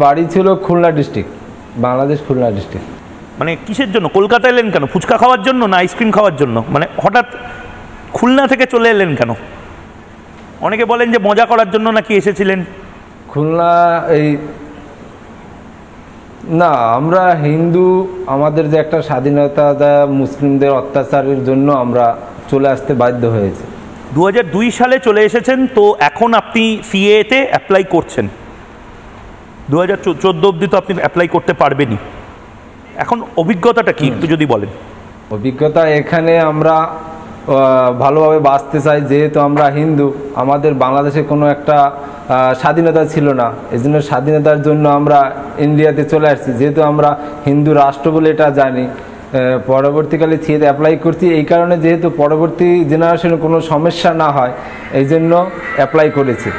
বাড়ি ছিল Khulna district, Bangladesh Khulna district. মানে কিসের জন্য কলকাতায় এলেন কেন? ফুচকা খাওয়ার জন্য না আইসক্রিম খাওয়ার জন্য? মানে হঠাৎ খুলনা থেকে চলে এলেন কেন? অনেকে বলেন যে মজা করার জন্য নাকি এসেছিলেন। খুলনা না, আমরা হিন্দু, আমাদের যে একটা স্বাধীনতা, মুসলিমদের অত্যাচারের জন্য আমরা চলে আসতে বাধ্য হয়েছি। 2002 সালে চলে এসেছেন, তো এখন আপনি সিএতে অ্যাপ্লাই করছেন। 2014 অবধি তো আপনি অ্যাপ্লাই করতে পারবেনই। এখন অভিজ্ঞতাটা কি একটু যদি বলেন। অভিজ্ঞতা, এখানে আমরা ভালোভাবে বাঁচতে চাই। যেহেতু আমরা হিন্দু, আমাদের বাংলাদেশে কোনো একটা স্বাধীনতা ছিল না, এই জন্য স্বাধীনতার জন্য আমরা ইন্ডিয়াতে চলে আসছি। যেহেতু আমরা হিন্দু রাষ্ট্র বলে এটা জানি, পরবর্তীকালে সিএতে অ্যাপ্লাই করছি এই কারণে, যেহেতু পরবর্তী জেনারেশনে কোনো সমস্যা না হয় এই জন্য অ্যাপ্লাই করেছি।